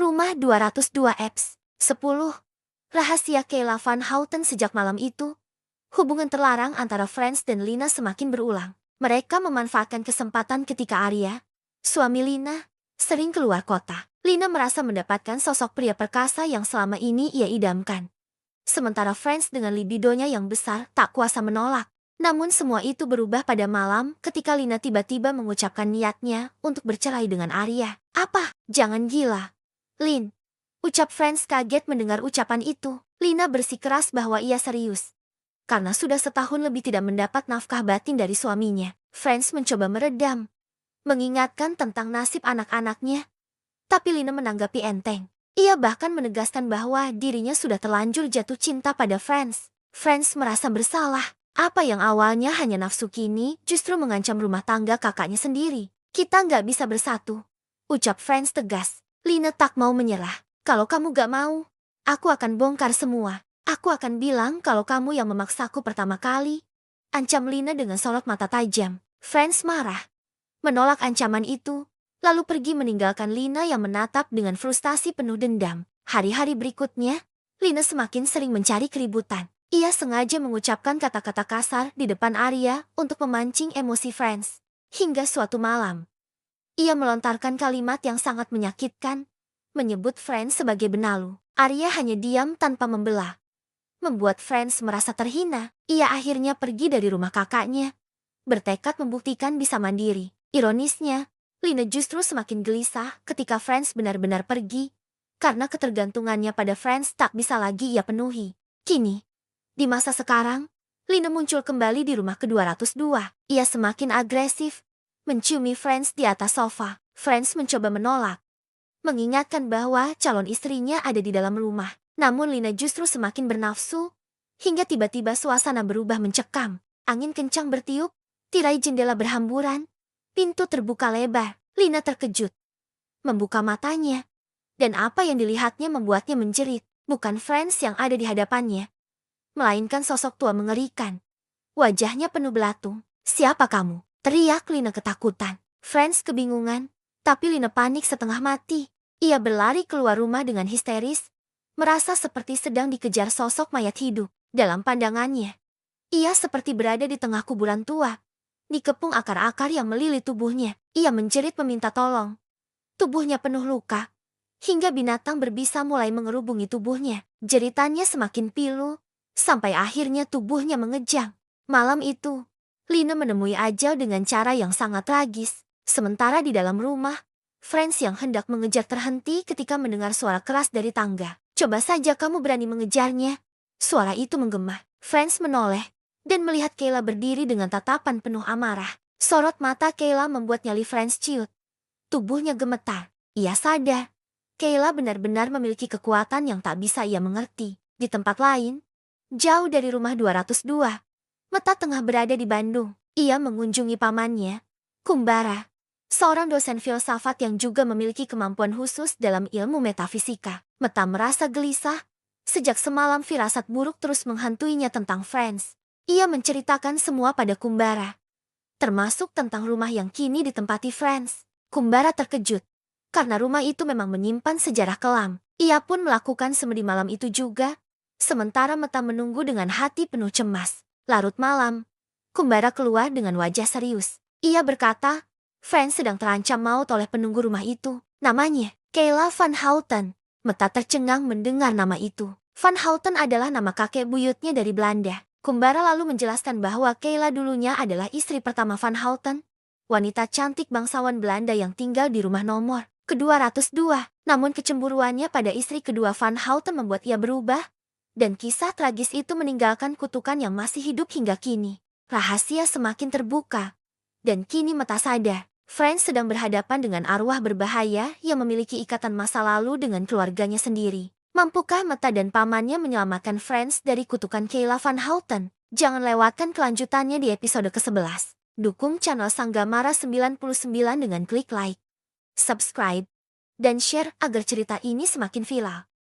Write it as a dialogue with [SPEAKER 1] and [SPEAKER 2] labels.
[SPEAKER 1] Rumah 202 Apps 10. Rahasia Kayla Van Houten. Sejak malam itu, hubungan terlarang antara Frans dan Lina semakin berulang. Mereka memanfaatkan kesempatan ketika Arya, suami Lina, sering keluar kota. Lina merasa mendapatkan sosok pria perkasa yang selama ini ia idamkan. Sementara Frans dengan libidonya yang besar tak kuasa menolak. Namun semua itu berubah pada malam ketika Lina tiba-tiba mengucapkan niatnya untuk bercerai dengan Arya. Apa? Jangan gila, Lin, ucap Frans kaget mendengar ucapan itu. Lina bersikeras bahwa ia serius. Karena sudah setahun lebih tidak mendapat nafkah batin dari suaminya. Frans mencoba meredam, mengingatkan tentang nasib anak-anaknya. Tapi Lina menanggapi enteng. Ia bahkan menegaskan bahwa dirinya sudah terlanjur jatuh cinta pada Frans. Frans merasa bersalah. Apa yang awalnya hanya nafsu kini justru mengancam rumah tangga kakaknya sendiri. Kita nggak bisa bersatu, ucap Frans tegas. Lina tak mau menyerah. Kalau kamu gak mau, aku akan bongkar semua. Aku akan bilang kalau kamu yang memaksaku pertama kali. Ancam Lina dengan sorot mata tajam. Frans marah, menolak ancaman itu, lalu pergi meninggalkan Lina yang menatap dengan frustasi penuh dendam. Hari-hari berikutnya, Lina semakin sering mencari keributan. Ia sengaja mengucapkan kata-kata kasar di depan Arya untuk memancing emosi Frans. Hingga suatu malam, ia melontarkan kalimat yang sangat menyakitkan, menyebut Frans sebagai benalu. Arya hanya diam tanpa membelah, membuat Frans merasa terhina. Ia akhirnya pergi dari rumah kakaknya, bertekad membuktikan bisa mandiri. Ironisnya, Lina justru semakin gelisah ketika Frans benar-benar pergi, karena ketergantungannya pada Frans tak bisa lagi ia penuhi. Kini, di masa sekarang, Lina muncul kembali di rumah ke-202. Ia semakin agresif, menciumi Frans di atas sofa. Frans mencoba menolak, mengingatkan bahwa calon istrinya ada di dalam rumah. Namun Lina justru semakin bernafsu, hingga tiba-tiba suasana berubah mencekam. Angin kencang bertiup, tirai jendela berhamburan, pintu terbuka lebar. Lina terkejut, membuka matanya, dan apa yang dilihatnya membuatnya menjerit. Bukan Frans yang ada di hadapannya, melainkan sosok tua mengerikan. Wajahnya penuh belatung. Siapa kamu? Teriak Lina ketakutan. Frans kebingungan, tapi Lina panik setengah mati. Ia berlari keluar rumah dengan histeris, merasa seperti sedang dikejar sosok mayat hidup. Dalam pandangannya, ia seperti berada di tengah kuburan tua, dikepung akar-akar yang melilit tubuhnya. Ia menjerit meminta tolong. Tubuhnya penuh luka, hingga binatang berbisa mulai mengerubungi tubuhnya. Jeritannya semakin pilu, sampai akhirnya tubuhnya mengejang. Malam itu, Lina menemui ajal dengan cara yang sangat tragis. Sementara di dalam rumah, Frans yang hendak mengejar terhenti ketika mendengar suara keras dari tangga. Coba saja kamu berani mengejarnya. Suara itu menggema. Frans menoleh dan melihat Kayla berdiri dengan tatapan penuh amarah. Sorot mata Kayla membuat nyali Frans ciut. Tubuhnya gemetar. Ia sadar, Kayla benar-benar memiliki kekuatan yang tak bisa ia mengerti. Di tempat lain, jauh dari rumah 202, Meta tengah berada di Bandung. Ia mengunjungi pamannya, Kumbara, seorang dosen filsafat yang juga memiliki kemampuan khusus dalam ilmu metafisika. Meta merasa gelisah. Sejak semalam firasat buruk terus menghantuinya tentang Frans. Ia menceritakan semua pada Kumbara, termasuk tentang rumah yang kini ditempati Frans. Kumbara terkejut, karena rumah itu memang menyimpan sejarah kelam. Ia pun melakukan semedi malam itu juga, sementara Meta menunggu dengan hati penuh cemas. Larut malam, Kumbara keluar dengan wajah serius. Ia berkata, Frans sedang terancam maut oleh penunggu rumah itu. Namanya, Kayla Van Houten. Meta tercengang mendengar nama itu. Van Houten adalah nama kakek buyutnya dari Belanda. Kumbara lalu menjelaskan bahwa Kayla dulunya adalah istri pertama Van Houten, wanita cantik bangsawan Belanda yang tinggal di rumah nomor ke-202. Namun kecemburuannya pada istri kedua Van Houten membuat ia berubah, dan kisah tragis itu meninggalkan kutukan yang masih hidup hingga kini. Rahasia semakin terbuka, dan kini Meta sadar, Frans sedang berhadapan dengan arwah berbahaya yang memiliki ikatan masa lalu dengan keluarganya sendiri. Mampukah Meta dan pamannya menyelamatkan Frans dari kutukan Kayla Van Houten? Jangan lewatkan kelanjutannya di episode ke-11. Dukung channel Sanggamara 99 dengan klik like, subscribe, dan share agar cerita ini semakin viral.